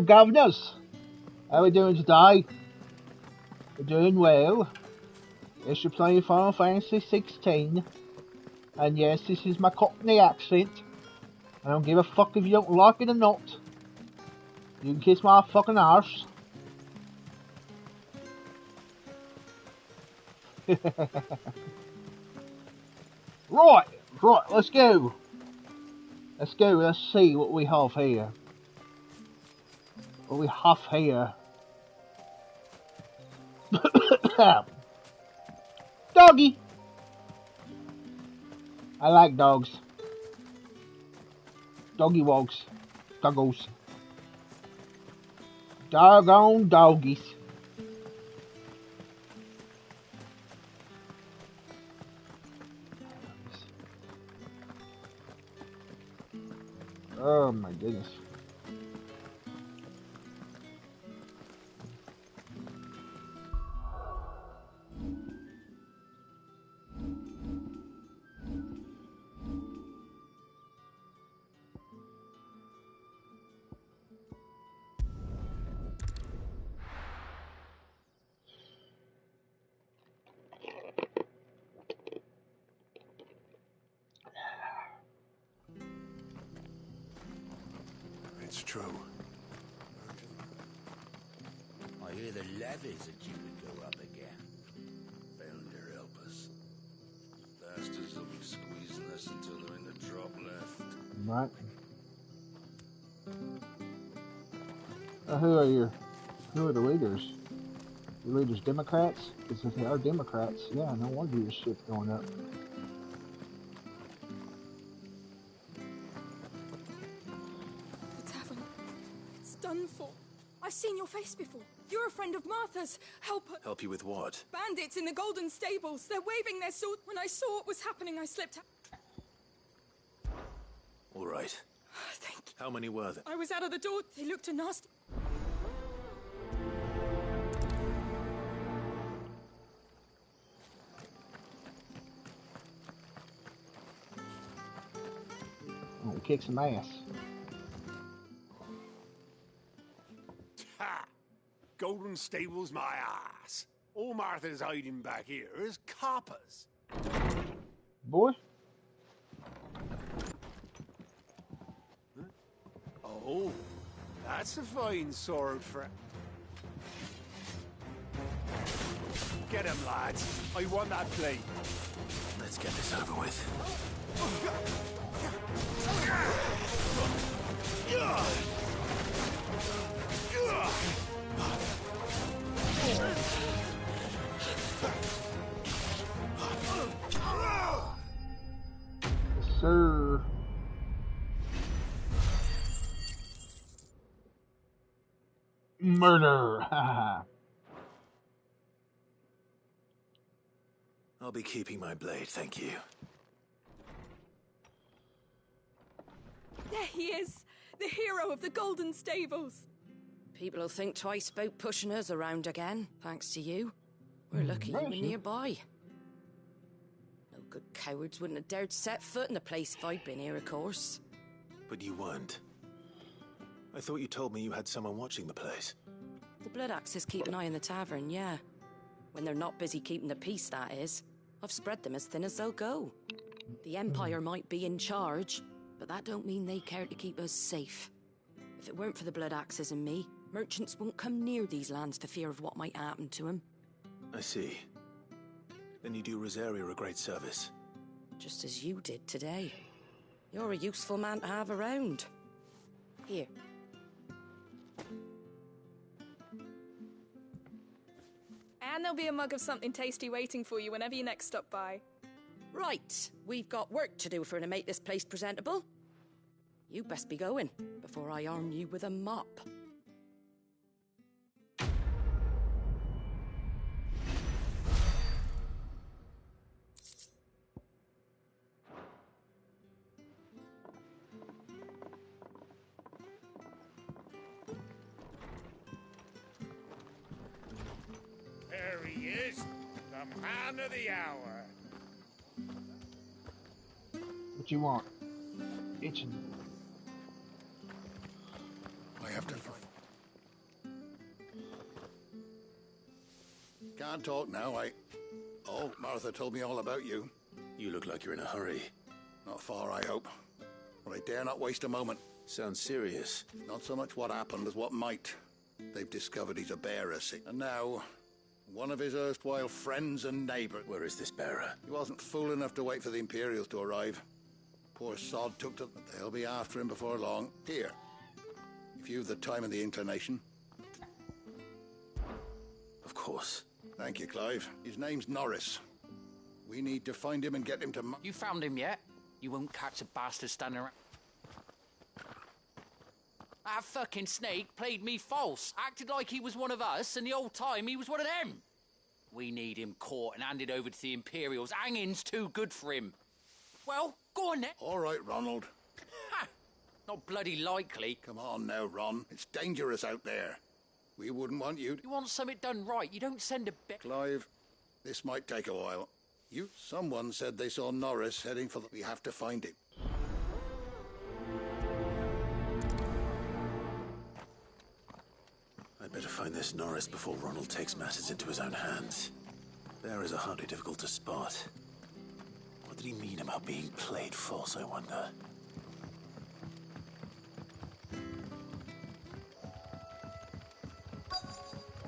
Governors, how are we doing today? We're doing well. Yes, you're playing Final Fantasy 16. And yes, this is my Cockney accent. I don't give a fuck if you don't like it or not. You can kiss my fucking arse. Right, let's go. Let's see what we have here. What we have here. Doggy! I like dogs. Doggy wogs. Doggos. Doggone doggies. Oh my goodness. It's true. I hear the levies are due to go up again. Thunder help us. Bastards will be squeezing us until they're in the drop left. Right. Who are you? Who are the leaders? The leaders Democrats? Because if they are Democrats, yeah, no wonder your shit's going up. The tavern. It's done for. I've seen your face before. You're a friend of Martha's. Help you with what? Bandits in the Golden Stables. They're waving their sword. When I saw what was happening, I slipped out. All right. Thank you. How many were there? I was out of the door. They looked a nasty. Oh, kick some ass. Ha! Golden Stables my ass. All Martha's hiding back here is coppers. Boy? Oh, that's a fine sword for... Get him, lads. I want that plate. Let's get this over with. Yes, sir. Murder. I'll be keeping my blade, thank you. There he is. The hero of the Golden Stables. People will think twice about pushing us around again, thanks to you. We're lucky you were nearby. No good cowards wouldn't have dared set foot in the place if I'd been here, of course. But you weren't. I thought you told me you had someone watching the place. The Blood Axes keep an eye on the tavern, yeah. When they're not busy keeping the peace, that is. I've spread them as thin as they'll go. The Empire might be in charge, but that don't mean they care to keep us safe. If it weren't for the Blood Axes and me, merchants won't come near these lands for fear of what might happen to them. I see. Then you do Rosaria a great service. Just as you did today. You're a useful man to have around. Here. And there'll be a mug of something tasty waiting for you whenever you next stop by. Right, we've got work to do for to make this place presentable. You best be going, before I arm you with a mop. There he is, the man of the hour. What you want? Itching. I have to Can't talk now, Oh, Martha told me all about you. You look like you're in a hurry. Not far, I hope. But I dare not waste a moment. Sounds serious. Not so much what happened as what might. They've discovered he's a bearer, see. And now, one of his erstwhile friends and neighbours. Where is this bearer? He wasn't fool enough to wait for the Imperials to arrive. Poor sod took to... They'll be after him before long. Here. If you've the time and the inclination. Of course. Thank you, Clive. His name's Norris. We need to find him and get him to... You found him yet? You won't catch a bastard standing around. That fucking snake played me false, acted like he was one of us, and the whole time he was one of them. We need him caught and handed over to the Imperials. Hanging's too good for him. Well, go on then. All right, Ronald. Ha! Not bloody likely. Come on now, Ron. It's dangerous out there. We wouldn't want you... You want something done right, you don't send a Clive, this might take a while. Someone said they saw Norris heading for the... We have to find him. I'd better find this Norris before Ronald takes matters into his own hands. Bearers are hardly difficult to spot. What did he mean about being played false, I wonder?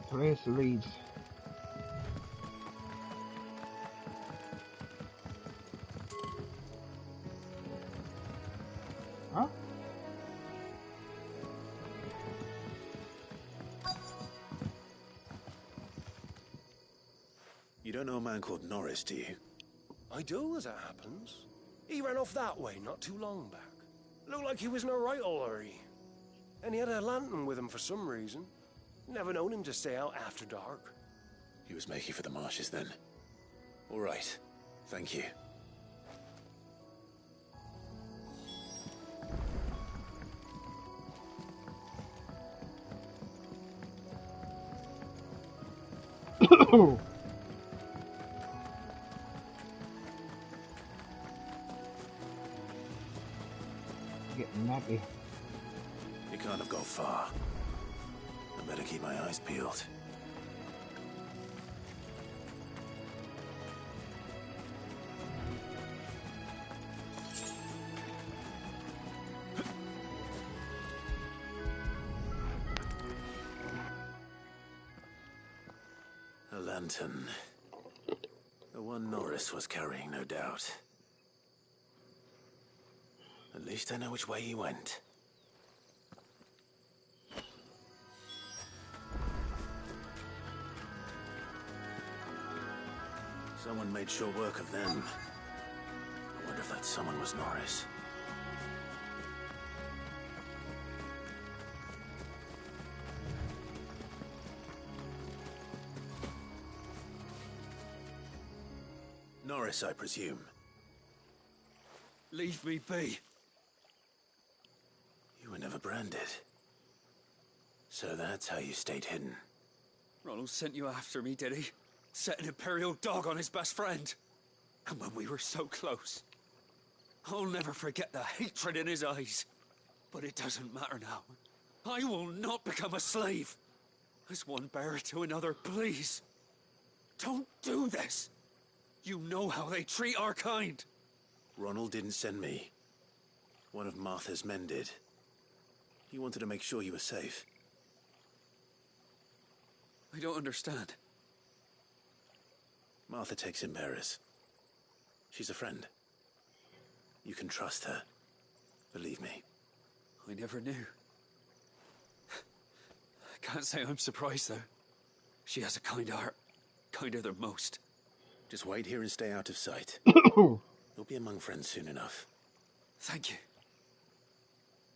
Trace leads. Huh? You don't know a man called Norris, do you? I do, as it happens. He ran off that way not too long back. Looked like he was in a right old hurry. And he had a lantern with him for some reason. Never known him to stay out after dark. He was making for the marshes then. All right. Thank you. Getting nappy. You can't have gone far. I better keep my eyes peeled. A lantern. The one Norris was carrying, no doubt. At least I know which way he went. Someone made short work of them. I wonder if that someone was Norris. Norris, I presume. Leave me be. You were never branded. So that's how you stayed hidden. Ronald sent you after me, did he? Set an Imperial dog on his best friend. And when we were so close. I'll never forget the hatred in his eyes. But it doesn't matter now. I will not become a slave. As one bearer to another, please. Don't do this. You know how they treat our kind. Ronald didn't send me. One of Martha's men did. He wanted to make sure you were safe. I don't understand. Martha takes in bearers. She's a friend. You can trust her. Believe me. I never knew. I can't say I'm surprised, though. She has a kind heart. Kinder than most. Just wait here and stay out of sight. You'll be among friends soon enough. Thank you.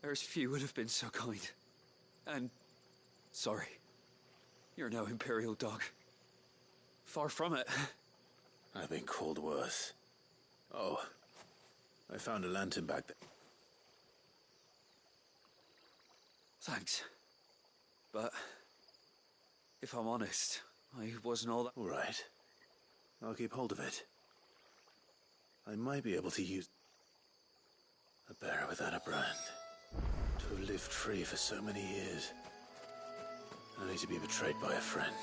There's few would have been so kind. And... sorry. You're no Imperial dog. Far from it. I've been called worse. Oh, I found a lantern back there. Thanks. But... if I'm honest, I wasn't all that... All right. I'll keep hold of it. I might be able to use... a bearer without a brand. To have lived free for so many years. Only to be betrayed by a friend.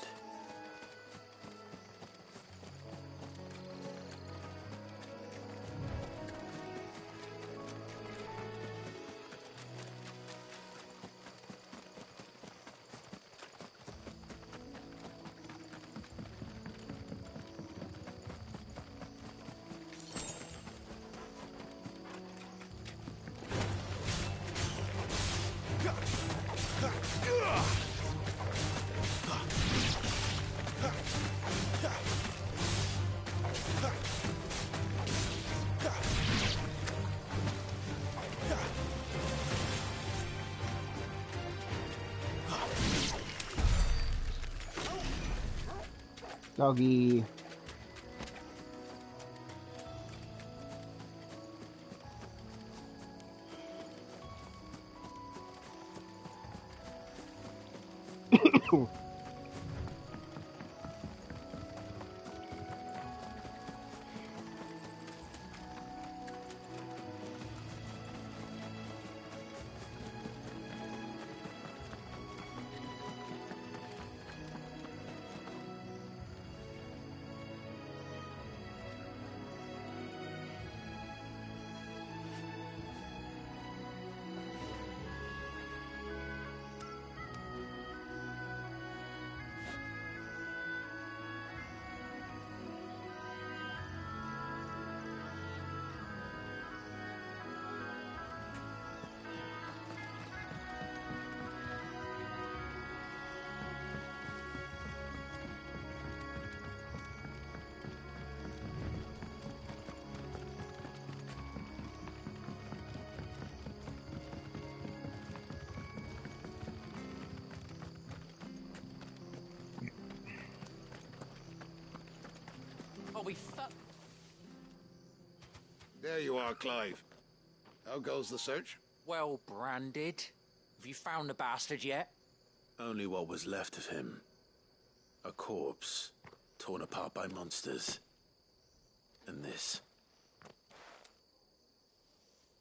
Doggy. Oh, we fu- There you are, Clive. How goes the search? Well branded. Have you found the bastard yet? Only what was left of him. A corpse, torn apart by monsters. And this.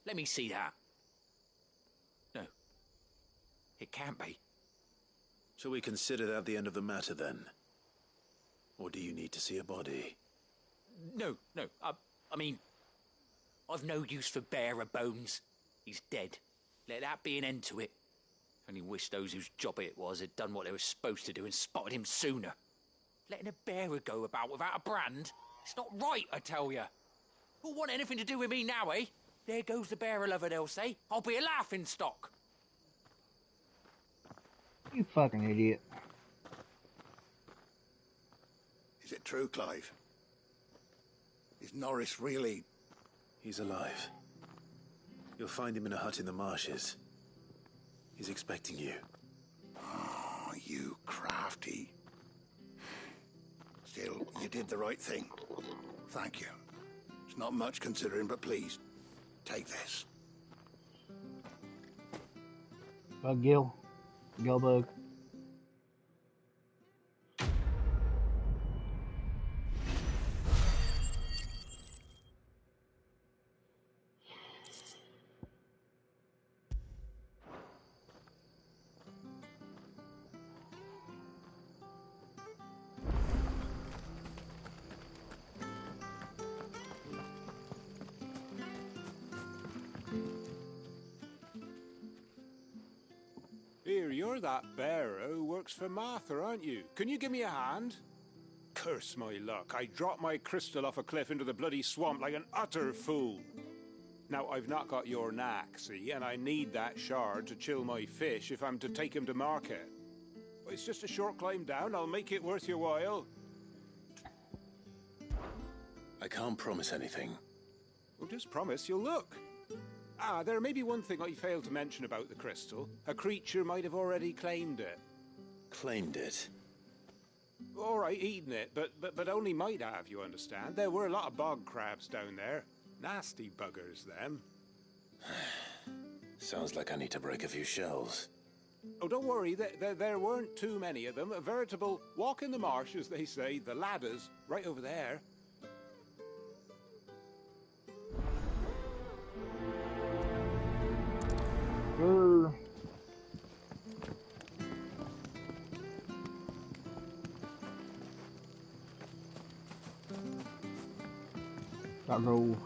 Let me see that. No. It can't be. Shall we consider that the end of the matter, then? Or do you need to see a body? No. I mean, I've no use for bearer bones. He's dead. Let that be an end to it. Only wish those whose job it was had done what they were supposed to do and spotted him sooner. Letting a bearer go about without a brand? It's not right, I tell you. Who'll want anything to do with me now, eh? There goes the bearer lover, they'll say. I'll be a laughing stock. You fucking idiot. Is it true, Clive? Is Norris really... He's alive. You'll find him in a hut in the marshes. He's expecting you. Oh, you crafty. Still, you did the right thing. Thank you. It's not much considering, but please, take this. Bug Gil. Gil Bug. Here, you're that bearer who works for Martha, aren't you? Can you give me a hand? Curse my luck. I dropped my crystal off a cliff into the bloody swamp like an utter fool. Now, I've not got your knack, see, and I need that shard to chill my fish if I'm to take him to market. It's just a short climb down. I'll make it worth your while. I can't promise anything. Well, just promise you'll look. Ah, there may be one thing I failed to mention about the crystal. A creature might have already claimed it. Claimed it? All right, eaten it, but only might have, you understand. There were a lot of bog crabs down there. Nasty buggers, them. Sounds like I need to break a few shells. Oh, don't worry, there weren't too many of them. A veritable walk in the marsh, as they say, the ladders, right over there. That roll.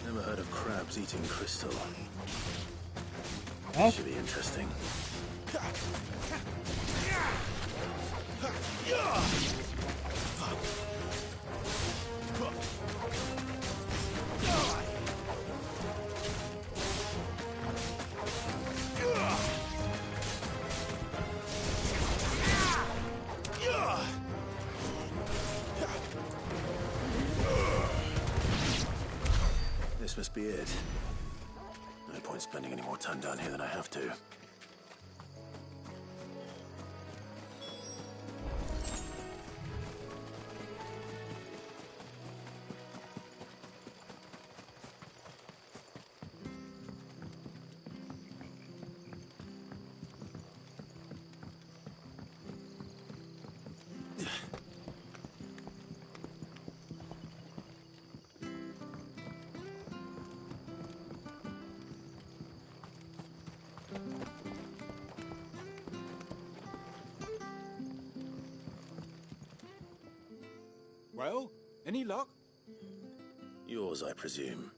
Never heard of crab Crabs eating crystal. Huh? Should be interesting. This must be it. No point spending any more time down here than I have to. Well, any luck? Yours, I presume.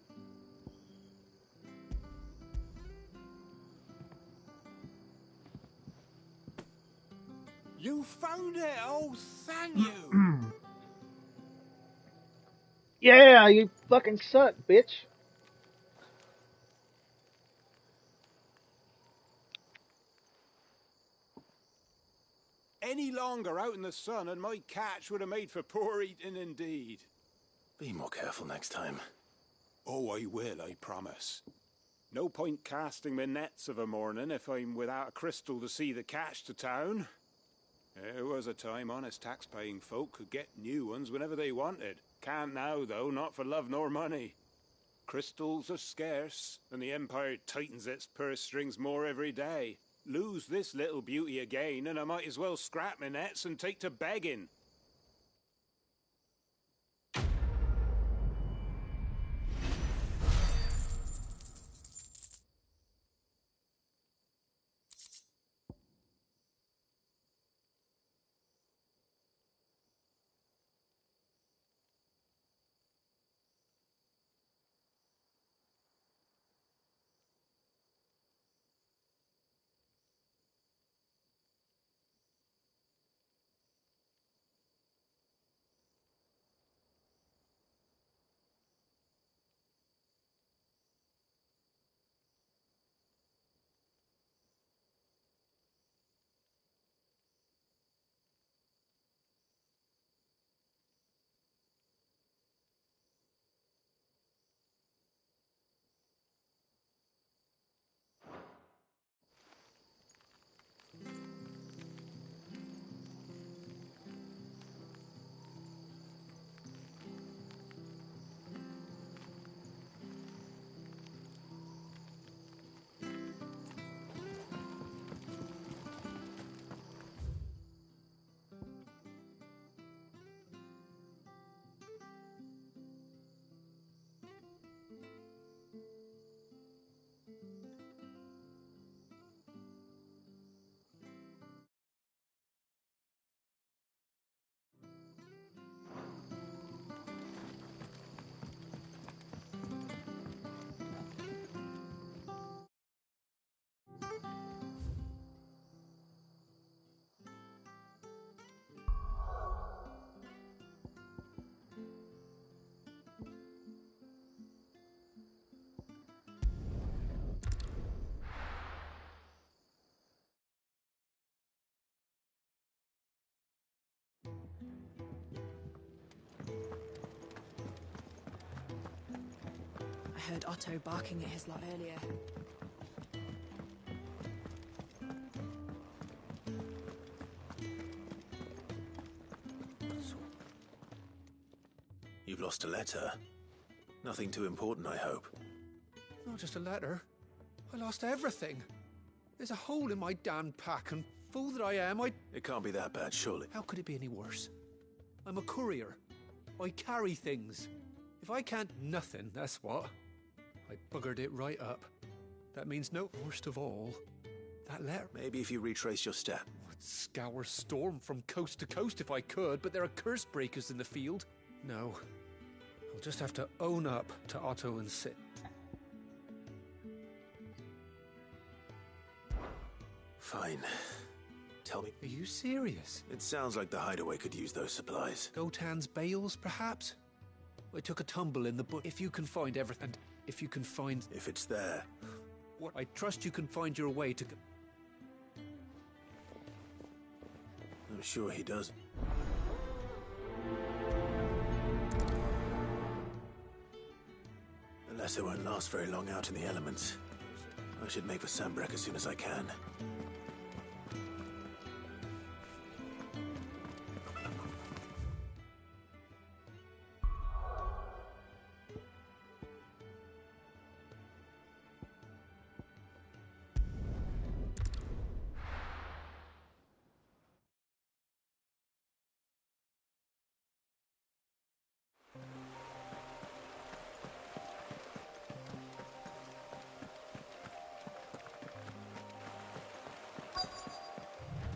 You found it! Oh, thank you! Yeah, you fucking suck, bitch. Any longer out in the sun and my catch would have made for poor eating indeed. Be more careful next time. Oh, I will, I promise. No point casting my nets of a morning if I'm without a crystal to see the catch to town. There was a time honest tax-paying folk could get new ones whenever they wanted. Can't now, though, not for love nor money. Crystals are scarce, and the Empire tightens its purse strings more every day. Lose this little beauty again, and I might as well scrap my nets and take to begging. I heard Otto barking at his lot earlier. You've lost a letter. Nothing too important, I hope. Not just a letter. I lost everything. There's a hole in my damned pack, and fool that I am, It can't be that bad, surely. How could it be any worse? I'm a courier. I carry things. If I can't nothing, that's what. I buggered it right up. That means no. Worst of all, that letter. Maybe if you retrace your step. I'd scour Storm from coast to coast if I could, but there are curse breakers in the field. No. I'll just have to own up to Otto and Sid. Fine. Tell me. Are you serious? It sounds like the hideaway could use those supplies. Gotan's bales, perhaps? I took a tumble in the book. If you can find everything, and if you can find... If it's there. What? I trust you can find your way to... I'm sure he does. The letter won't last very long out in the elements. I should make for Sanbreque as soon as I can.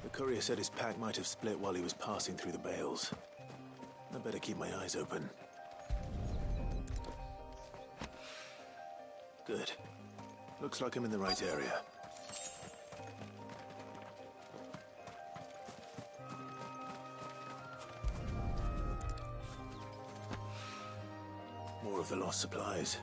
The courier said his pack might have split while he was passing through the bales. I better keep my eyes open. Good. Looks like I'm in the right area. More of the lost supplies.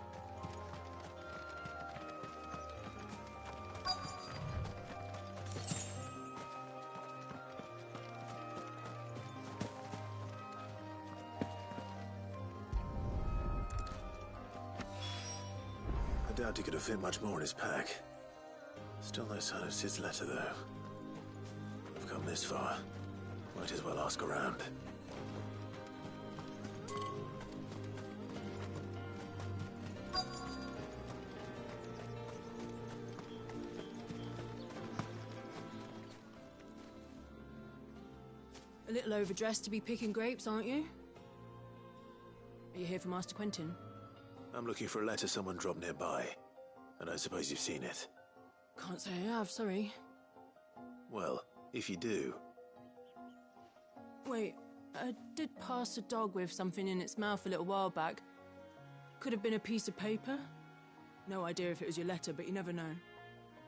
I doubt he could have fit much more in his pack. Still no sign of Sid's letter, though. I've come this far. Might as well ask around. A little overdressed to be picking grapes, aren't you? Are you here for Master Quentin? I'm looking for a letter someone dropped nearby. And I suppose you've seen it. Can't say I have, sorry. Well, if you do... Wait, I did pass a dog with something in its mouth a little while back. Could have been a piece of paper. No idea if it was your letter, but you never know.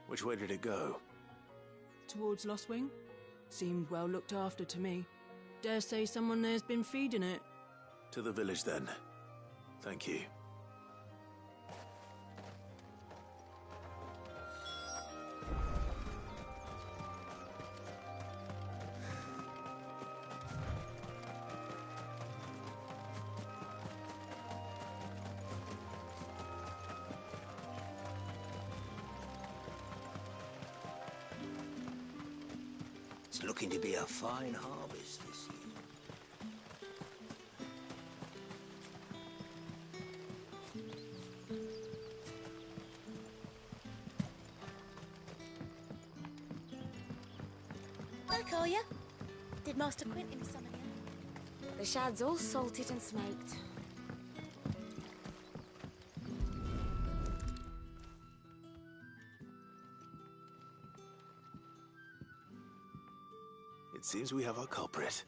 Which way did it go? Towards Lostwing? Seemed well looked after to me. Dare say someone there's been feeding it. To the village, then. Thank you. It's looking to be a fine harvest this year. Hi, Collier. Did Master Quentin summon you? The shad's all salted and smoked. It seems we have our culprit.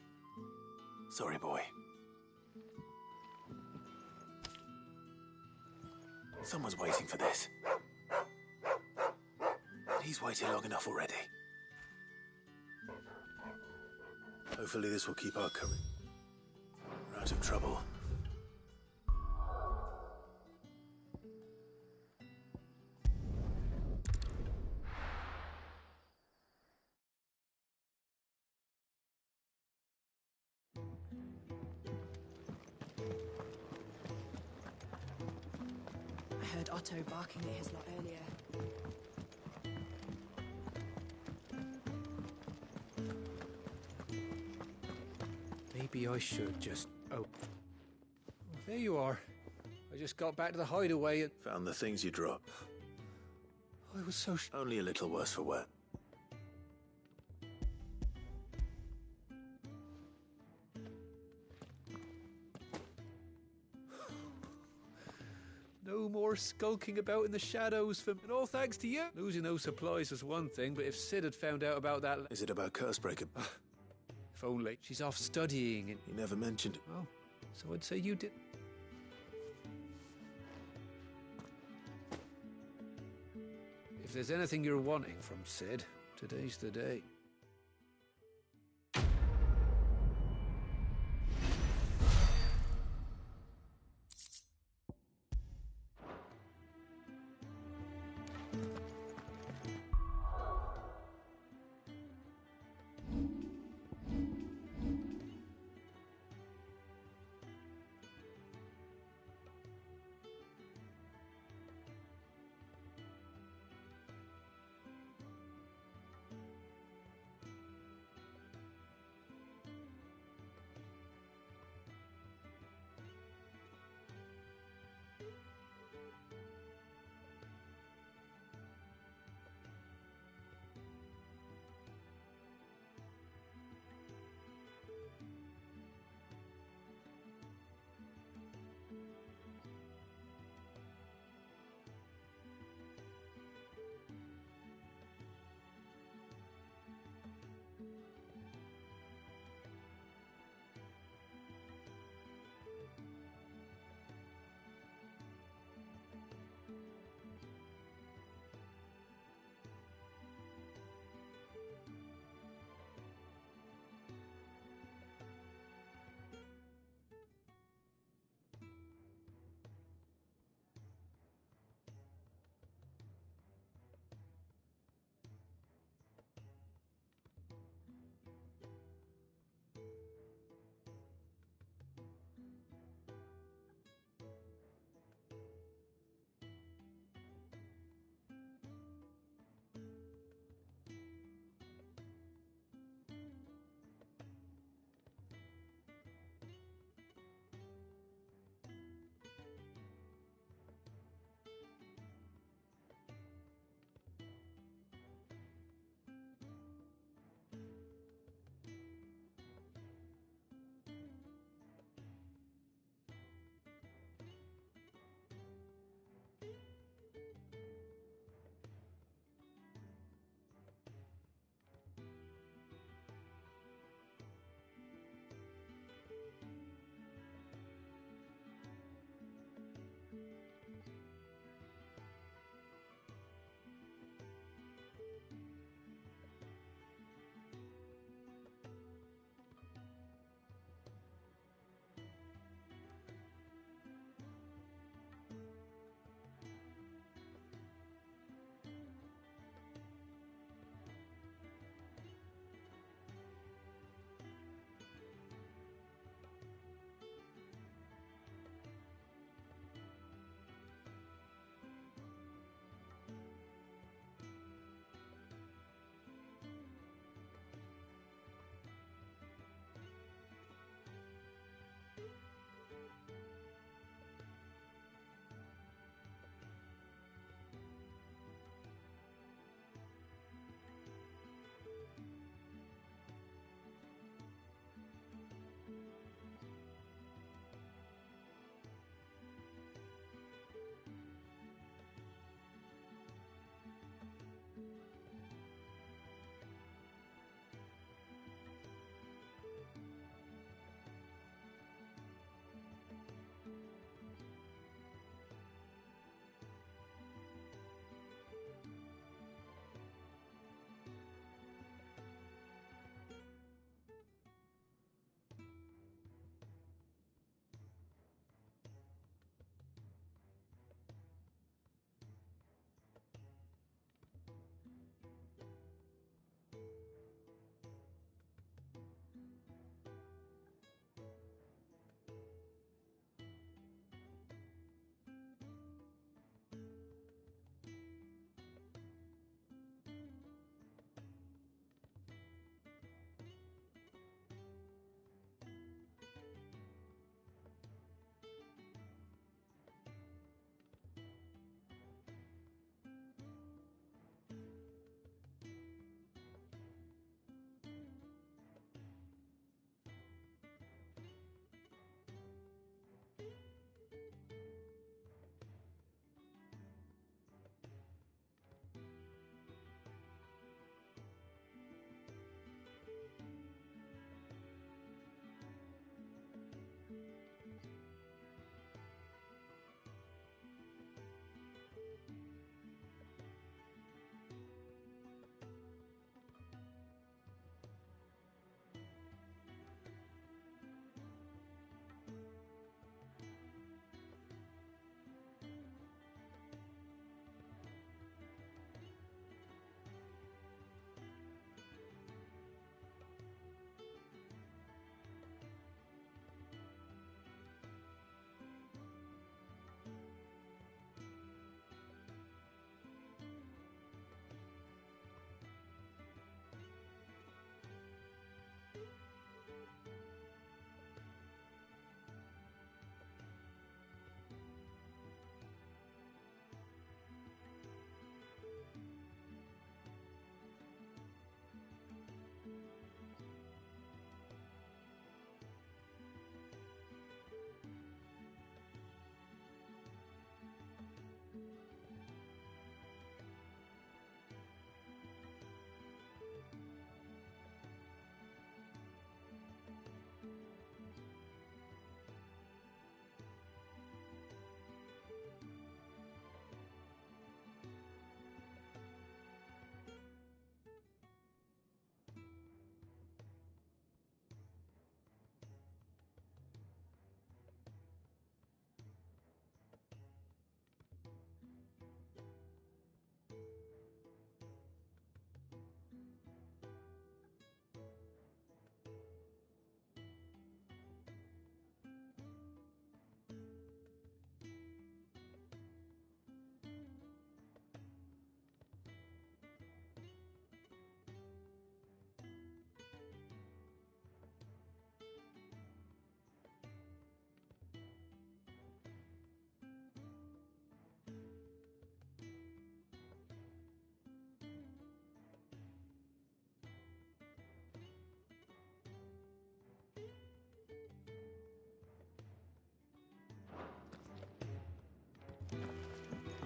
Sorry, boy. Someone's waiting for this. He's waited long enough already. Hopefully this will keep our courage. We're out of trouble. I heard Otto barking at his lot earlier. Maybe I should just... Oh, there you are. I just got back to the hideaway and... Found the things you dropped. I was so... Only a little worse for wear. No more skulking about in the shadows for... And all thanks to you. Losing those supplies was one thing, but if Cid had found out about that... Is it about Cursebreaker? If only. She's off studying and... You never mentioned... Oh, so I'd say you did... If there's anything you're wanting from Cid, today's the day.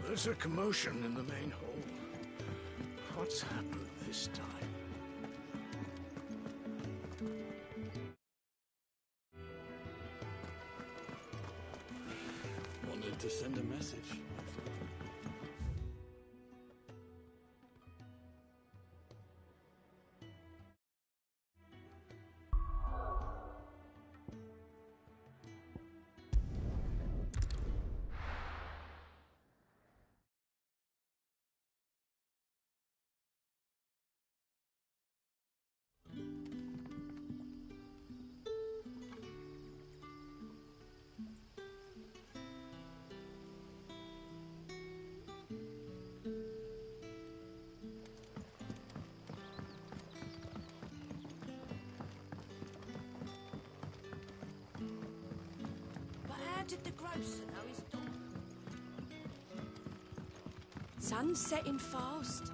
There's a commotion in the main hall. What's happened this time? Wanted to send a message. Did the grocer know his dog? Sun's setting fast.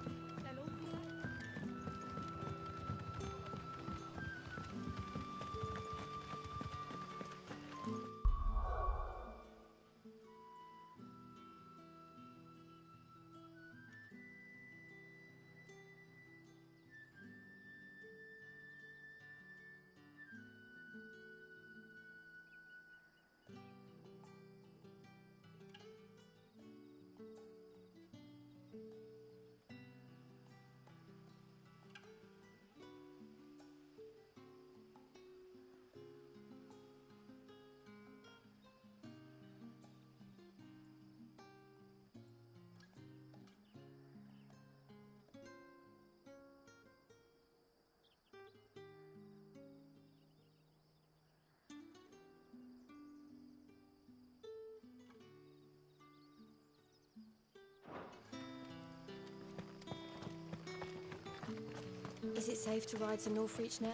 Is it safe to ride to Northreach now?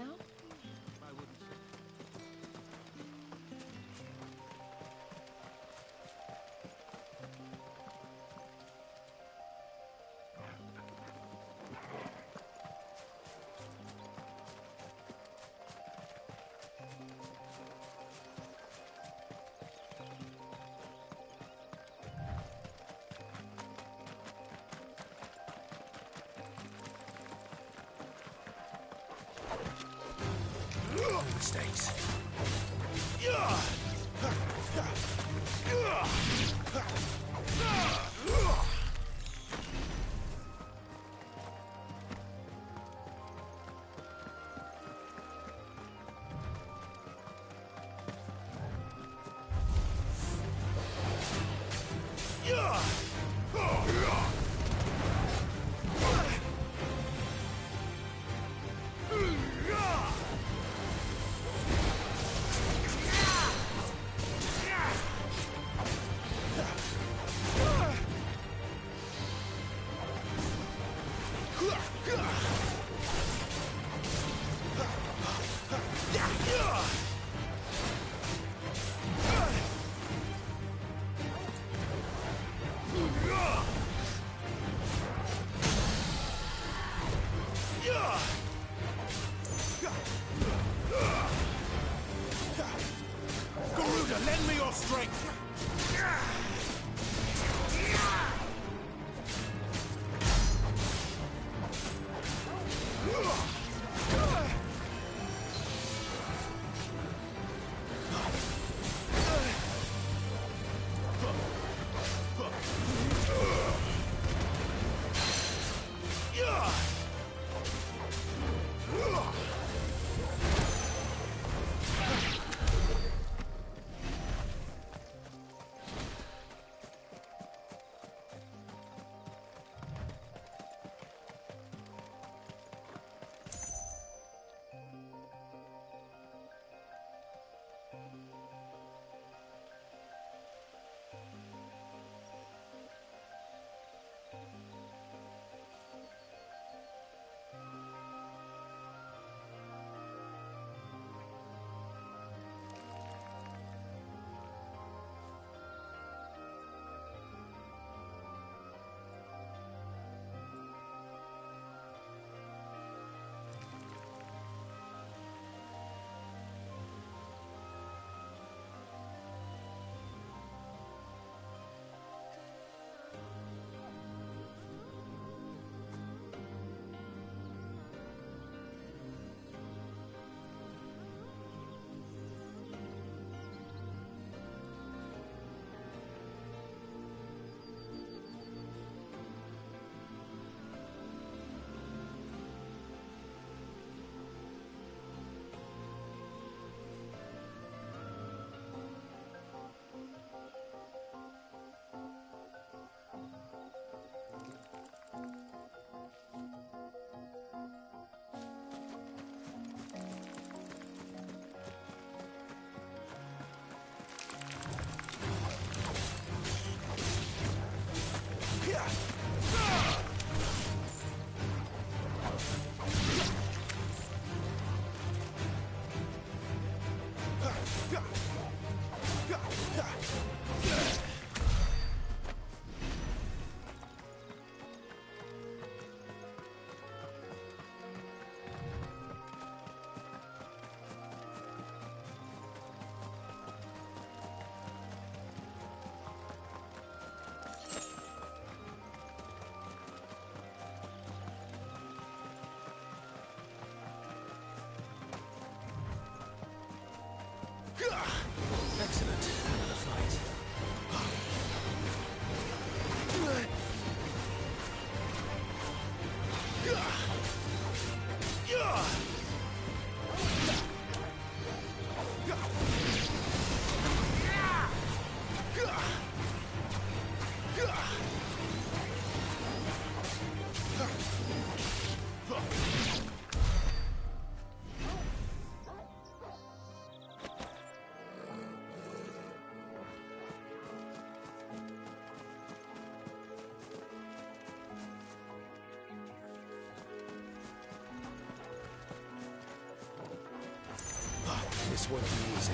Mistakes. Garuda, lend me your strength! This won't be easy.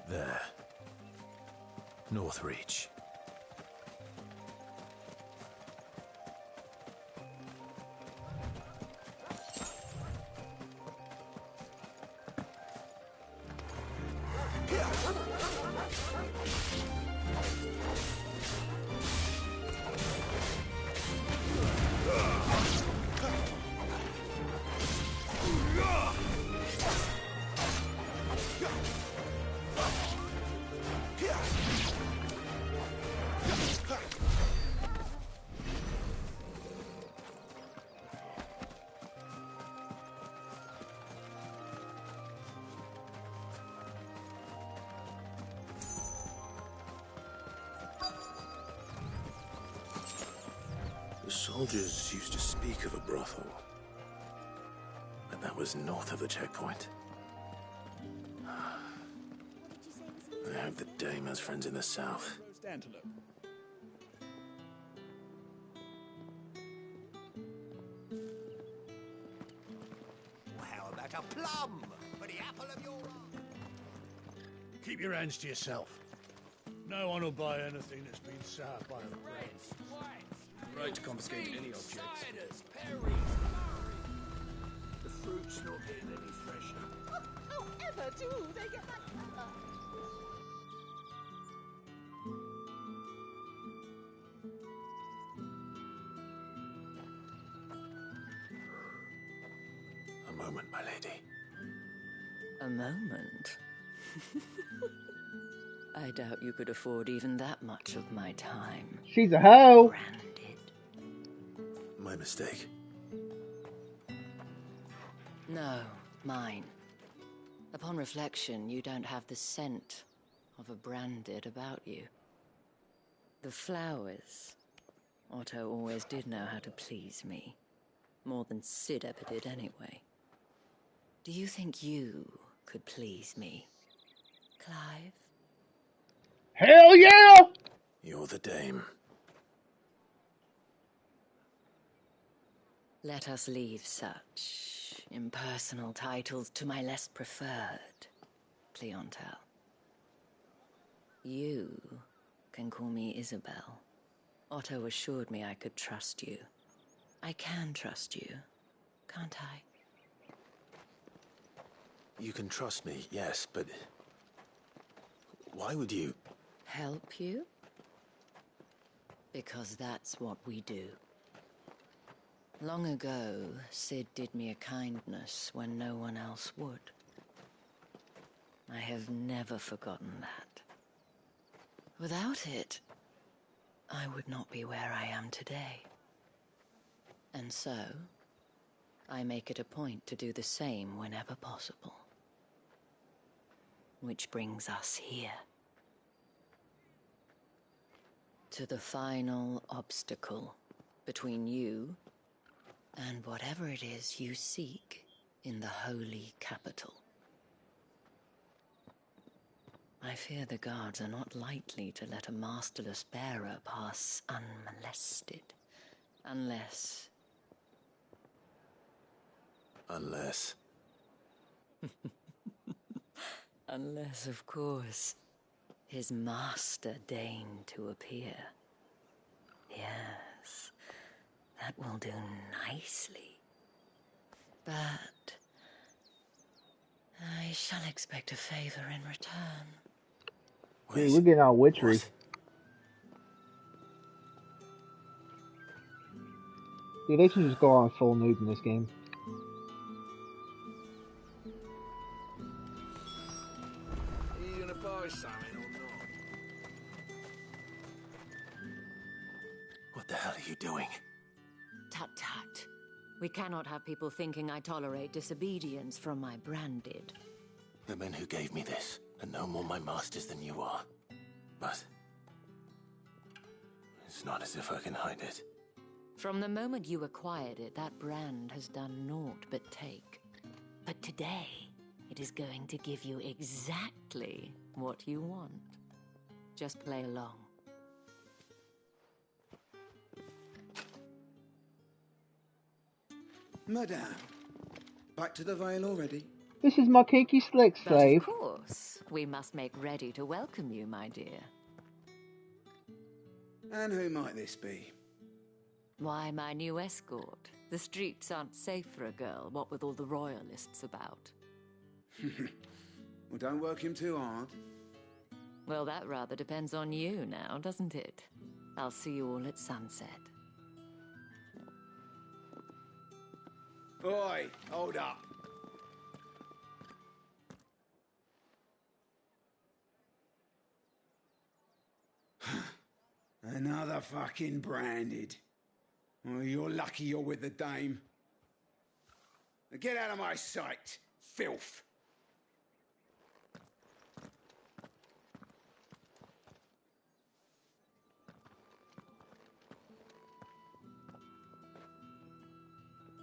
There. Northreach. The soldiers used to speak of a brothel, but that was north of the checkpoint. I hope the dame has friends in the south. Antelope. Well, how about a plum for the apple of your eye? Keep your hands to yourself. No one will buy anything that's been soured by a prince. Right to confiscate any objects. The fruit's not getting any fresher. However do they get that colour? A moment, my lady. A moment? I doubt you could afford even that much of my time. She's a hoe. My mistake. No, mine. Upon reflection, you don't have the scent of a branded about you. The flowers. Otto always did know how to please me. More than Sid ever did anyway. Do you think you could please me, Clive? Hell yeah! You're the dame. Let us leave such impersonal titles to my less preferred, Cleontel. You can call me Isabel. Otto assured me I could trust you. I can trust you, can't I? You can trust me, yes, but why would you? Help you? Because that's what we do. Long ago, Sid did me a kindness when no one else would. I have never forgotten that. Without it, I would not be where I am today. And so, I make it a point to do the same whenever possible. Which brings us here. to the final obstacle between you and whatever it is you seek in the holy capital. I fear the guards are not likely to let a masterless bearer pass unmolested. Unless... Unless... Unless, of course, his master deigned to appear. Yes, that will do nicely. But... I shall expect a favor in return. Dude, we're getting all witchery. Dude, they should just go on full noob in this game. Are you gonna buy something or not? What the hell are you doing? Tut tut. We cannot have people thinking I tolerate disobedience from my branded. The men who gave me this are no more my masters than you are. But... it's not as if I can hide it. From the moment you acquired it, that brand has done naught but take. But today, it is going to give you exactly what you want. Just play along. Madame, back to the Vale already? This is my kinky slick slave. But of course, we must make ready to welcome you, my dear. And who might this be? Why, my new escort. The streets aren't safe for a girl, what with all the royalists about. Well, don't work him too hard. Well, that rather depends on you now, doesn't it? I'll see you all at sunset. Oi, hold up. Another fucking branded. Oh, you're lucky you're with the dame. Now get out of my sight, filth.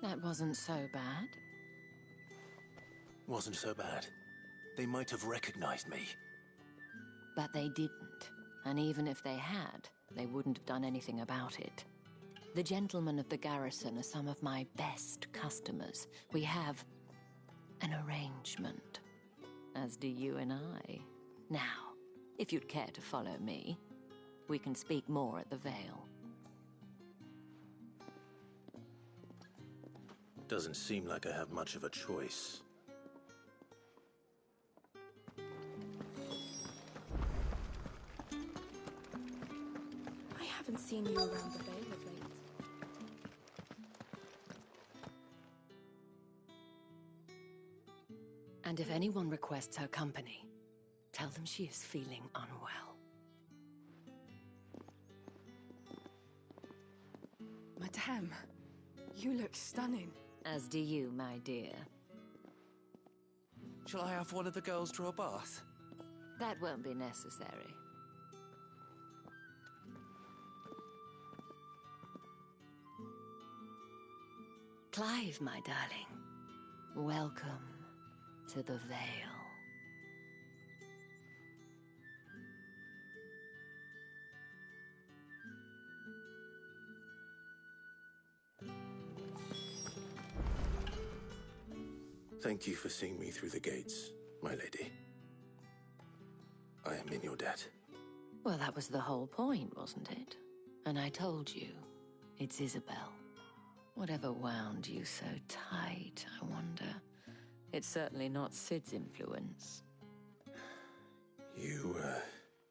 That wasn't so bad. Wasn't so bad. They might have recognized me. But they didn't. And even if they had, they wouldn't have done anything about it. The gentlemen of the garrison are some of my best customers. We have an arrangement, as do you and I. Now, if you'd care to follow me, we can speak more at the Vale. Doesn't seem like I have much of a choice. I haven't seen you around the Vale of late. And if anyone requests her company, tell them she is feeling unwell. Madame, you look stunning. As do you, my dear. Shall I have one of the girls draw a bath? That won't be necessary. Clive, my darling, welcome to the Vale. Thank you for seeing me through the gates, my lady. I am in your debt. Well, that was the whole point, wasn't it? And I told you, it's Isabel. Whatever wound you so tight, I wonder. It's certainly not Sid's influence. You,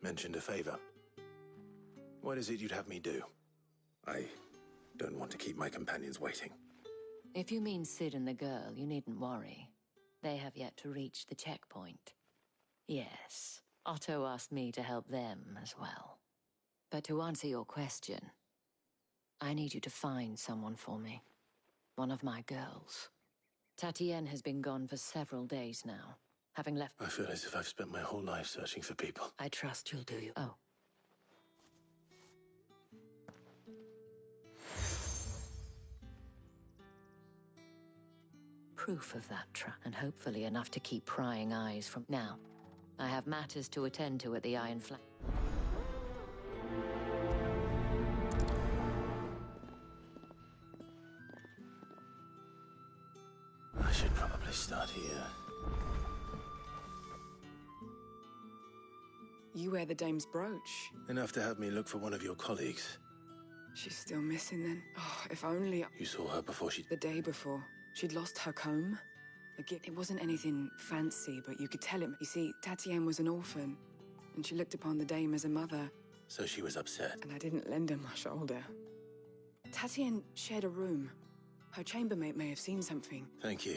mentioned a favor. What is it you'd have me do? I don't want to keep my companions waiting. If you mean Sid and the girl, you needn't worry. They have yet to reach the checkpoint. Yes, Otto asked me to help them as well. But to answer your question, I need you to find someone for me. One of my girls. Tatienne has been gone for several days now, having left... I feel as if I've spent my whole life searching for people. I trust you'll do you. Oh. proof of that trap, and hopefully enough to keep prying eyes from... Now, I have matters to attend to at the Iron Flag. I should probably start here. You wear the dame's brooch. Enough to have me look for one of your colleagues. She's still missing then. Oh, if only... You saw her before she... The day before. She'd lost her comb. It wasn't anything fancy, but you could tell it. You see, Tatienne was an orphan, and she looked upon the dame as a mother. So she was upset. And I didn't lend her my shoulder. Tatienne shared a room. Her chambermaid may have seen something. Thank you.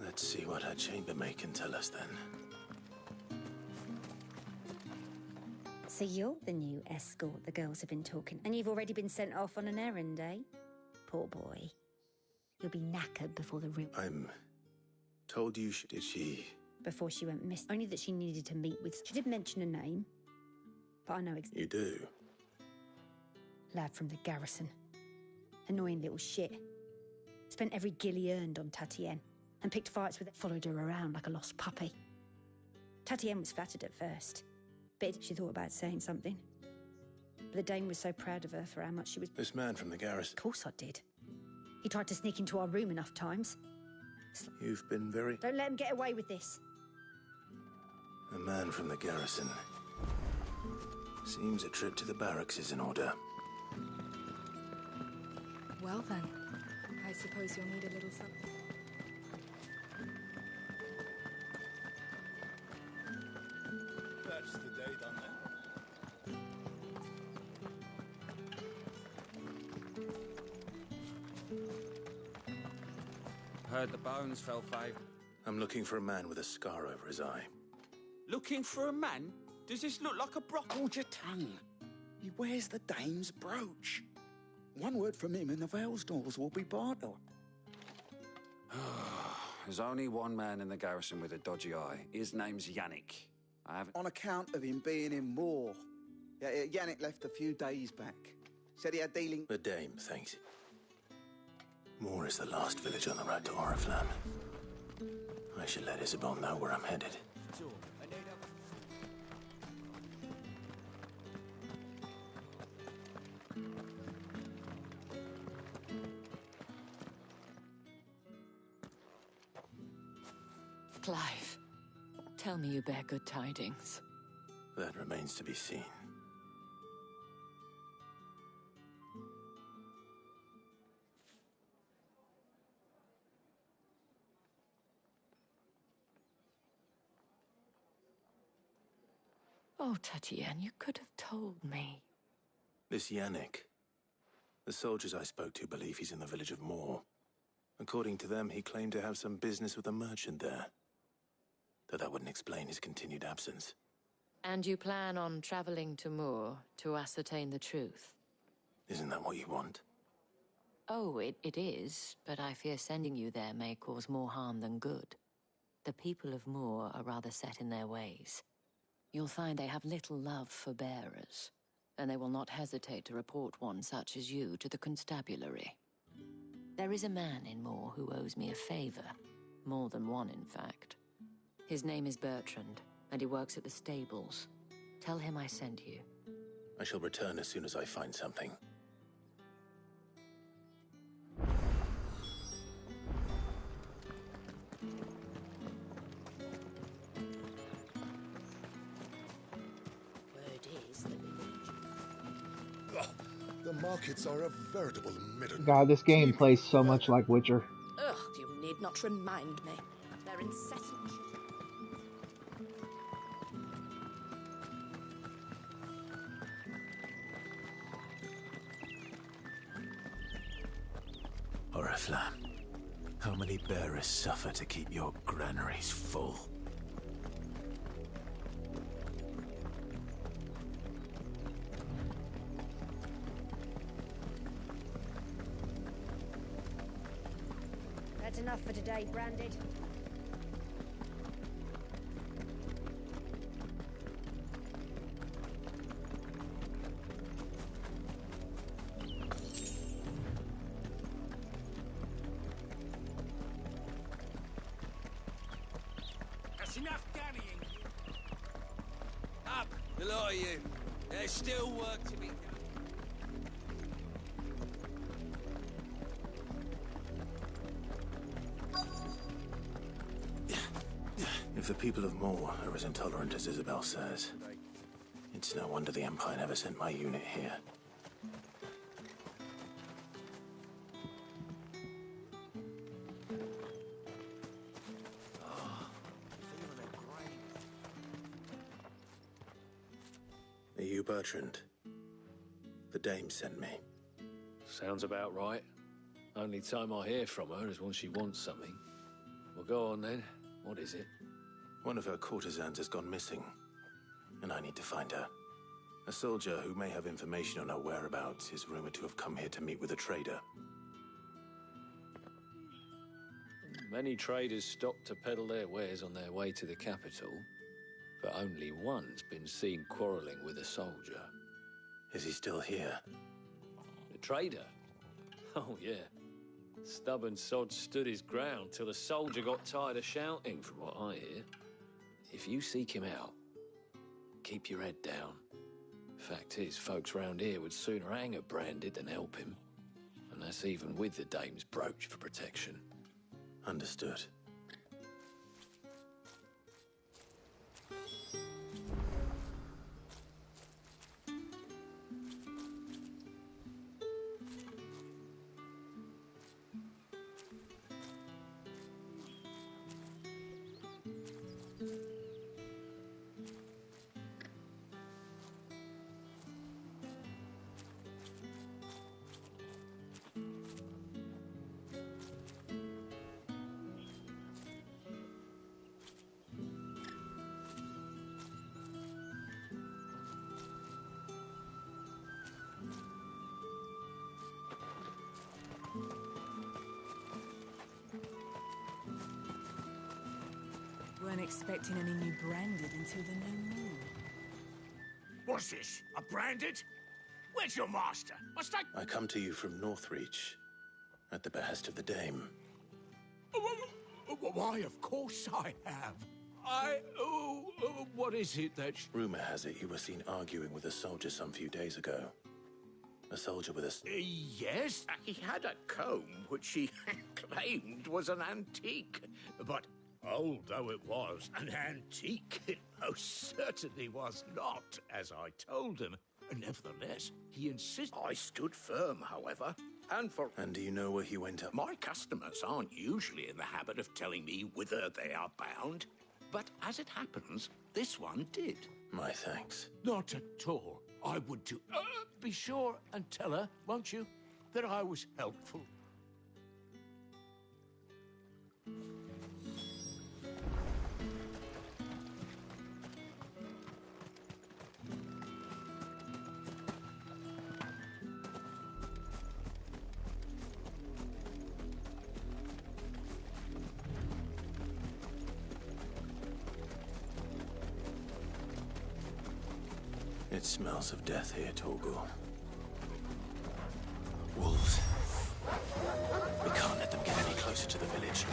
Let's see what her chambermaid can tell us then. So you're the new escort the girls have been talking, and you've already been sent off on an errand, eh? Poor boy. You'll be knackered before the real... I'm told you did she... Before she went missing. Only that she needed to meet with... She did mention a name, but I know exactly... You do? Lad from the garrison. Annoying little shit. Spent every guil he earned on Tatienne, and picked fights with her. Followed her around like a lost puppy. Tatienne was flattered at first. But she thought about saying something. But the dame was so proud of her for how much she was... This man from the garrison... Of course I did. He tried to sneak into our room enough times. You've been very... Don't let him get away with this. A man from the garrison. Seems a trip to the barracks is in order. Well then, I suppose you'll need a little something. That's the day done then. Heard the bones fell foul. I'm looking for a man with a scar over his eye. Looking for a man? Does this look like a brock? Hold your tongue. He wears the dame's brooch. One word from him and the Vale's doors will be barred. There's only one man in the garrison with a dodgy eye. His name's Yannick. I haven't... On account of him being in Moor. Yeah, Yannick left a few days back. Said he had dealing... The dame, thanks. Moor is the last village on the road to Oriflamme. I should let Isabel know where I'm headed. Clive, tell me you bear good tidings. That remains to be seen. Oh, Tatienne, you could have told me. This Yannick. The soldiers I spoke to believe he's in the village of Moor. According to them, he claimed to have some business with a merchant there. Though that wouldn't explain his continued absence. And you plan on traveling to Moor to ascertain the truth? Isn't that what you want? Oh, it is, but I fear sending you there may cause more harm than good. The people of Moor are rather set in their ways. You'll find they have little love for bearers, and they will not hesitate to report one such as you to the constabulary. There is a man in Moor who owes me a favor. More than one, in fact. His name is Bertrand, and he works at the stables. Tell him I sent you. I shall return as soon as I find something. The markets are a veritable midden. God, this game plays so much like Witcher. Ugh, you need not remind me. They're incessant. Oriflamme, how many bearers suffer to keep your granaries full? That's enough for today, Branded. That's enough dallying. Up, the lot of you. There's still work to be done. If the people of Moor are as intolerant as Isabel says, it's no wonder the Empire never sent my unit here. Are you Bertrand? The dame sent me. Sounds about right. Only time I hear from her is when she wants something. Well, go on then. What is it? One of her courtesans has gone missing, and I need to find her. A soldier who may have information on her whereabouts is rumored to have come here to meet with a trader. Many traders stop to peddle their wares on their way to the capital, but only one's been seen quarrelling with a soldier. Is he still here? The trader? Oh, yeah. Stubborn sod stood his ground till the soldier got tired of shouting, from what I hear. If you seek him out, keep your head down. Fact is, folks round here would sooner hang a Branded than help him. And that's even with the dame's brooch for protection. Understood. Weren't expecting any new Branded until the new moon. What's this? A Branded? Where's your master? Must I... I come to you from Northreach, at the behest of the dame. Why, of course I have. What is it that... Rumor has it you were seen arguing with a soldier some few days ago. A soldier with a... Yes, he had a comb which he claimed was an antique. But old though it was, an antique it most certainly was not, as I told him. Nevertheless, he insisted. I stood firm, however, And do you know where he went up? My customers aren't usually in the habit of telling me whither they are bound. But as it happens, this one did. My thanks. Not at all. I would too. Be sure and tell her, won't you, that I was helpful. It smells of death here, Torgal. Wolves. We can't let them get any closer to the village.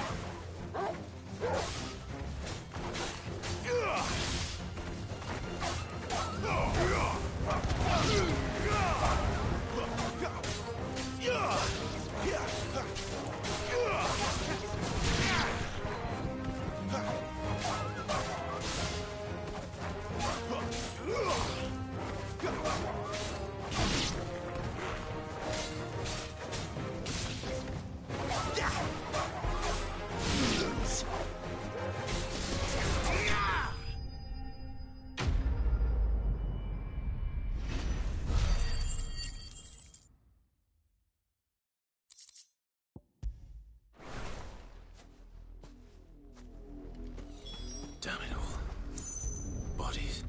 Damn it all. Bodies.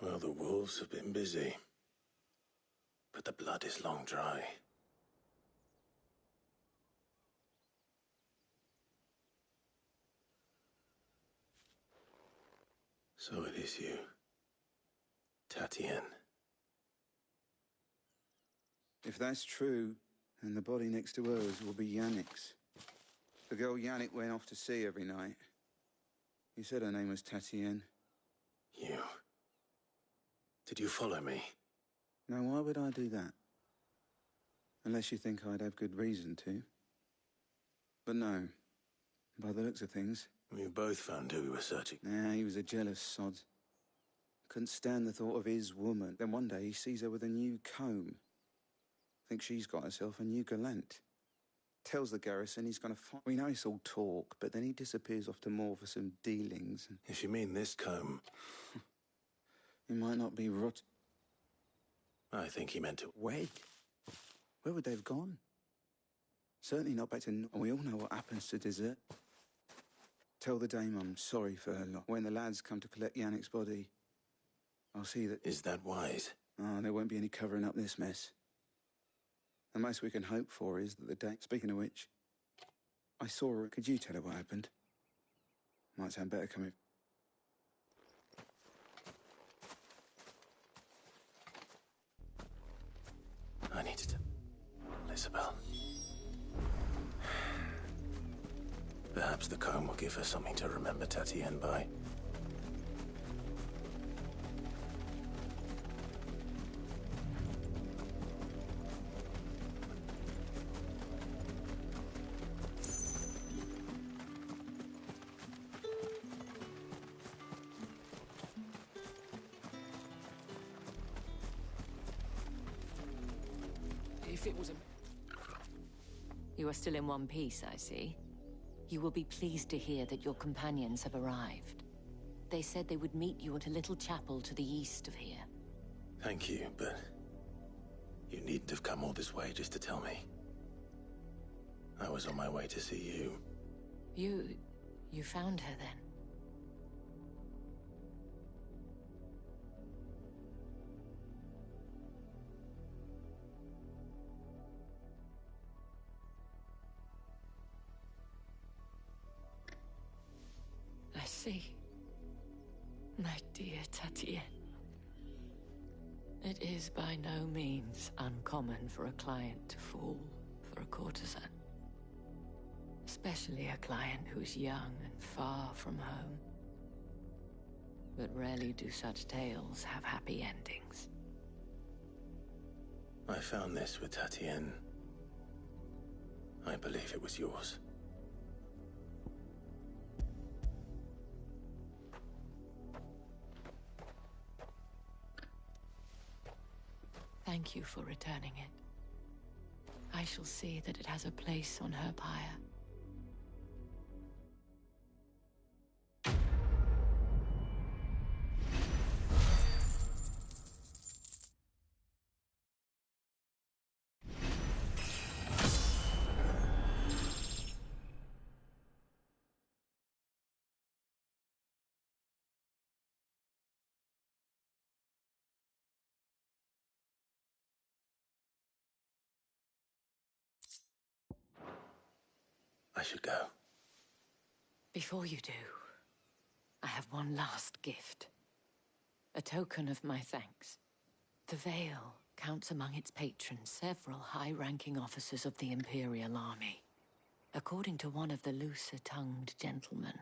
Well, the wolves have been busy. But the blood is long dry. So it is you, Tatien. If that's true, then the body next to hers will be Yannick's. The girl Yannick went off to see every night. He said her name was Tatienne. You... Did you follow me? Now, why would I do that? Unless you think I'd have good reason to. But no. By the looks of things... We both found who we were searching. Nah, he was a jealous sod. Couldn't stand the thought of his woman. Then one day he sees her with a new comb. Thinks she's got herself a new gallant. Tells the garrison he's gonna fight. We know it's all talk, but then he disappears off to Moore for some dealings. If you mean this comb... He might not be rot... I think he meant to... Wed? Where would they have gone? Certainly not back to... And we all know what happens to dessert. Tell the dame I'm sorry for her lot. When the lads come to collect Yannick's body, I'll see that... Is that wise? Oh, there won't be any covering up this mess. The most we can hope for is that the dame... Speaking of which, I saw her. Could you tell her what happened? Might sound better coming... I needed to... Isabel. Perhaps the comb will give her something to remember Tatienne by. If it was a... You are still in one piece, I see. You will be pleased to hear that your companions have arrived. They said they would meet you at a little chapel to the east of here. Thank you, but... You needn't have come all this way just to tell me. I was on my way to see you. You found her then? I see. My dear Tatienne. It is by no means uncommon for a client to fall for a courtesan. Especially a client who is young and far from home. But rarely do such tales have happy endings. I found this with Tatienne. I believe it was yours. Thank you for returning it. I shall see that it has a place on her pyre. I should go. Before you do, I have one last gift. A token of my thanks. The Vale counts among its patrons several high-ranking officers of the Imperial Army. According to one of the looser-tongued gentlemen,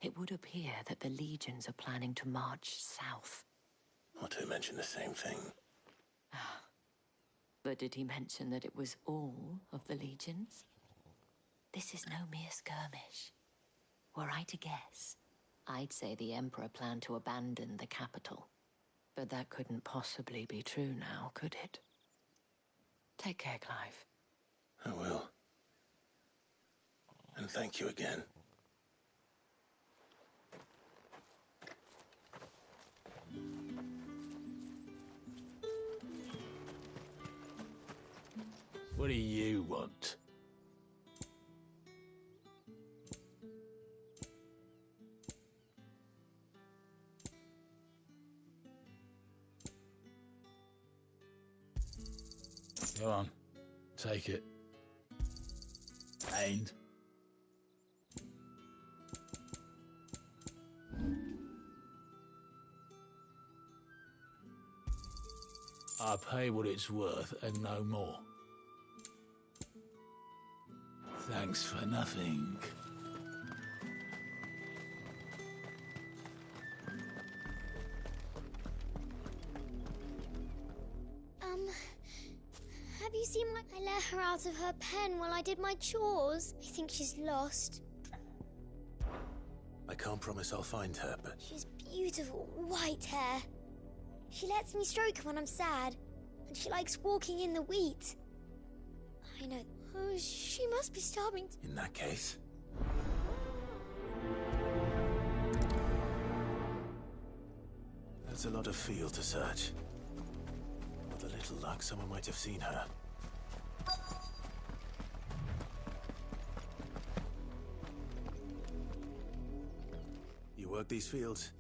it would appear that the legions are planning to march south. Not to mention the same thing. But did he mention that it was all of the legions? This is no mere skirmish. Were I to guess, I'd say the Emperor planned to abandon the capital. But that couldn't possibly be true now, could it? Take care, Clive. I will. And thank you again. What do you want? Go on, take it. And? I pay what it's worth and no more. Thanks for nothing. Have you seen my... I let her out of her pen while I did my chores. I think she's lost. I can't promise I'll find her, but... She's beautiful, white hair. She lets me stroke her when I'm sad. And she likes walking in the wheat. I know. Oh, she must be starving. In that case... That's a lot of field to search. With a little luck, someone might have seen her. You work these fields?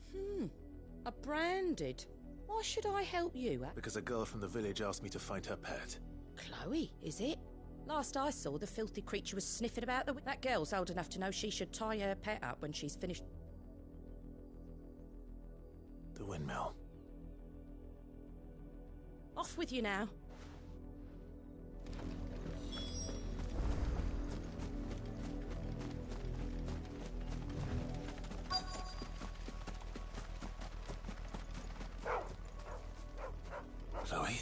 A branded. Why should I help you? Because a girl from the village asked me to find her pet. Chloe, is it? Last I saw, the filthy creature was sniffing about the... That girl's old enough to know she should tie her pet up when she's finished. The windmill. Off with you now. Chloe?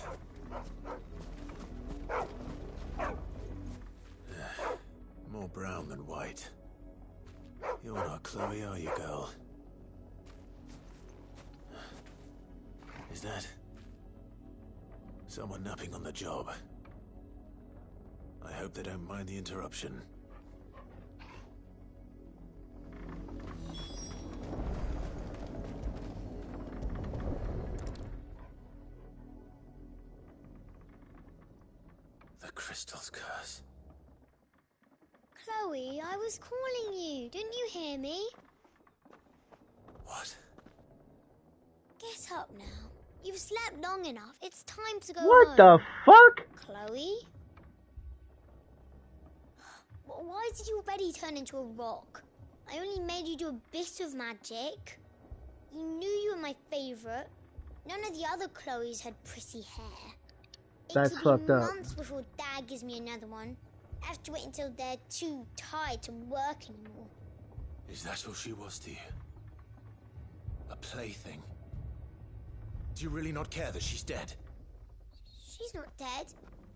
More brown than white. You're not Chloe, are you, girl? Is that... someone napping on the job? I hope they don't mind the interruption. The crystal's curse. Chloe, I was calling you. Didn't you hear me? What? Get up now. You've slept long enough. It's time to go What home. the fuck? Chloe? Why did you already turn into a rock? I only made you do a bit of magic. You knew you were my favourite. None of the other Chloes had pretty hair. That's It'll fucked be up. months before Dad gives me another one. I have to wait until they're too tired to work anymore. Is that all she was to you? A plaything? Do you really not care that she's dead? She's not dead.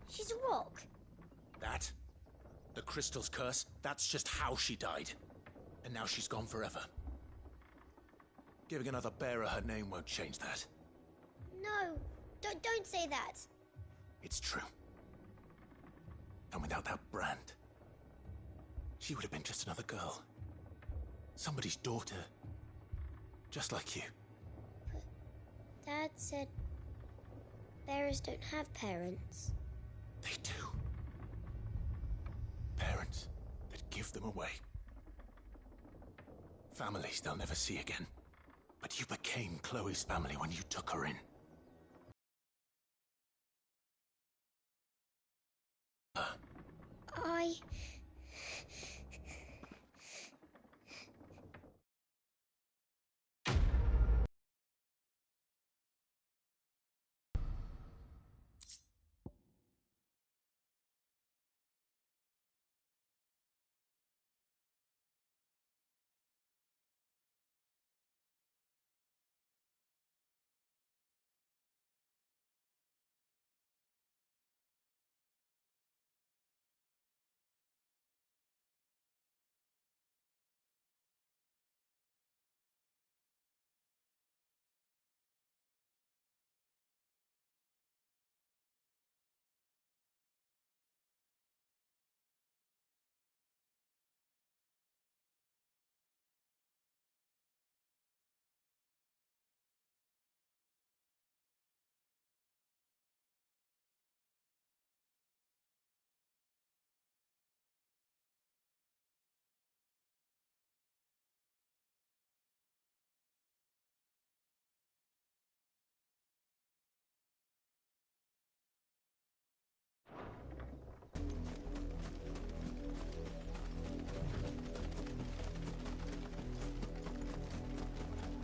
She's a rock. That? The crystal's curse? That's just how she died. And now she's gone forever. Giving another bearer her name won't change that. No, don't say that. It's true. And without that brand, she would have been just another girl. Somebody's daughter. Just like you. Dad said bearers don't have parents. They do. Parents that give them away. Families they'll never see again. But you became Chloe's family when you took her in. I...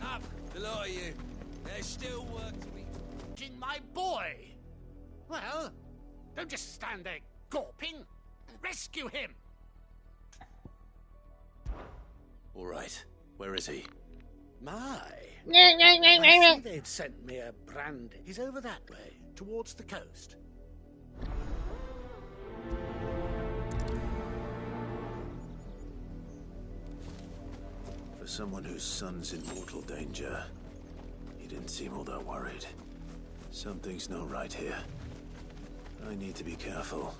Up, the lot of you. There's still work to be... My boy! Well, don't just stand there gawping. Rescue him! All right. Where is he? My. I see they've sent me a brandy. He's over that way, towards the coast. For someone whose son's in mortal danger, he didn't seem all that worried. Something's not right here. I need to be careful.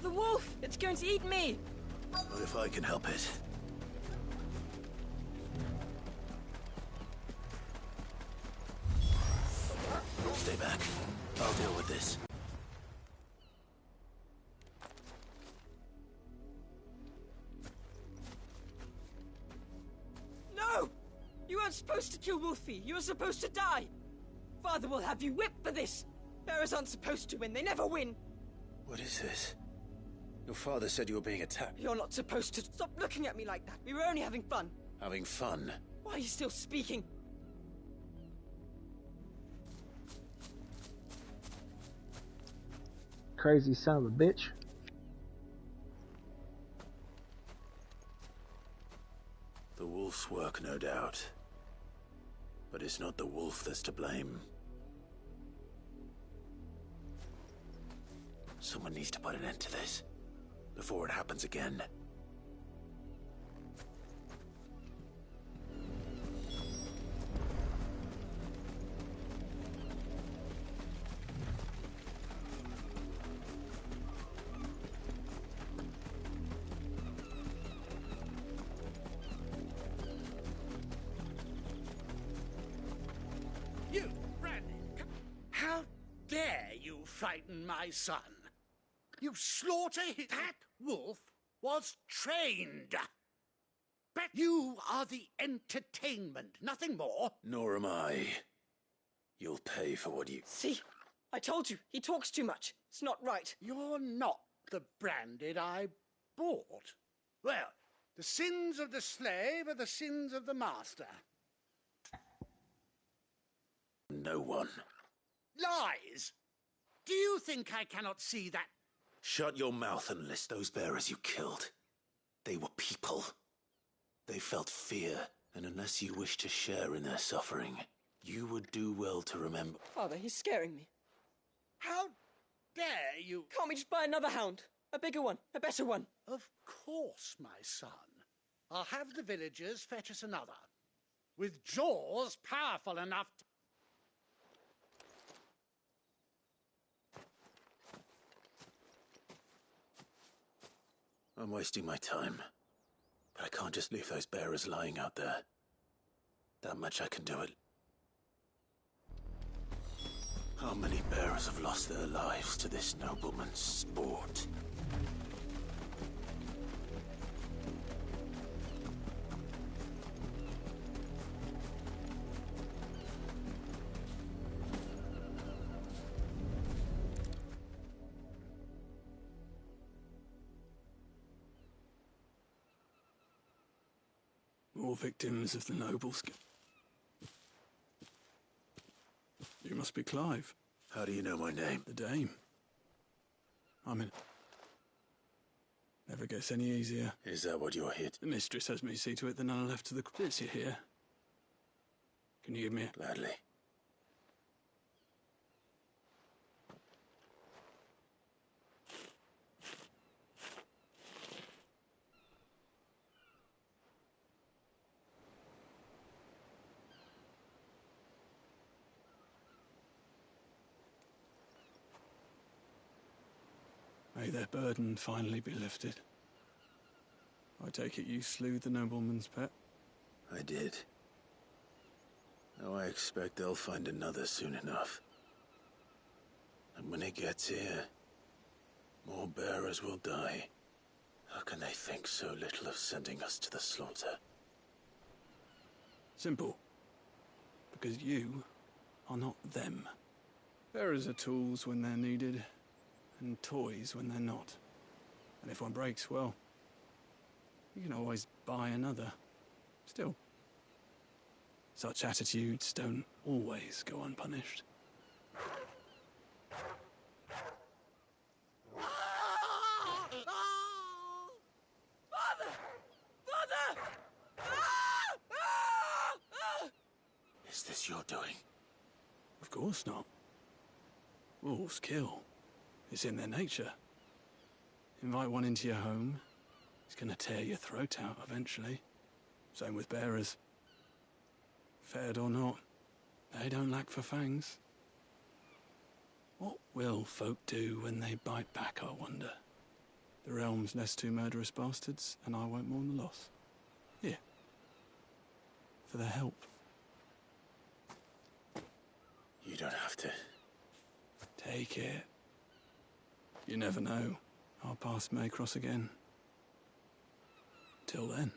The wolf! It's going to eat me! But if I can help it. Stay back. I'll deal with this. No! You weren't supposed to kill Wolfie. You were supposed to die. Father will have you whipped for this. Bearers aren't supposed to win. They never win. What is this? Your father said you were being attacked. You're not supposed to. Stop looking at me like that. We were only having fun. Having fun? Why are you still speaking? Crazy son of a bitch. The wolf's work, no doubt. But it's not the wolf that's to blame. Someone needs to put an end to this, before it happens again. You, Brandy, how dare you frighten my son? You slaughter his... That wolf was trained. But you are the entertainment, nothing more. Nor am I. You'll pay for what you... See? I told you. He talks too much. It's not right. You're not the Branded I bought. Well, the sins of the slave are the sins of the master. No one. Lies! Do you think I cannot see that? Shut your mouth and list those bearers you killed. They were people. They felt fear, and unless you wish to share in their suffering, you would do well to remember... Father, he's scaring me. How dare you... Can't we just buy another hound? A bigger one, a better one. Of course, my son. I'll have the villagers fetch us another. With jaws powerful enough to... I'm wasting my time. But I can't just leave those bearers lying out there. That much I can do it. How many bearers have lost their lives to this nobleman's sport? More victims of the nobles. You must be Clive. How do you know my name? The Dame. I'm in. Never gets any easier. Is that what you're here? The mistress has me see to it that none are left to the... Since you're here, can you give me a... Gladly. May their burden finally be lifted. I take it you slew the nobleman's pet? I did. Now I expect they'll find another soon enough. And when it gets here, more bearers will die. How can they think so little of sending us to the slaughter? Simple. Because you are not them. Bearers are tools when they're needed, and toys when they're not. And if one breaks, well, you can always buy another. Still, such attitudes don't always go unpunished. it's your doing. Of course not. Wolves kill. It's in their nature. Invite one into your home, he's gonna tear your throat out eventually. Same with bearers. Fed or not, they don't lack for fangs. What will folk do when they bite back, I wonder? The realm's less two murderous bastards, and I won't mourn the loss. Here. For their help. You don't have to. Take it. You never know. Our paths may cross again. Till then.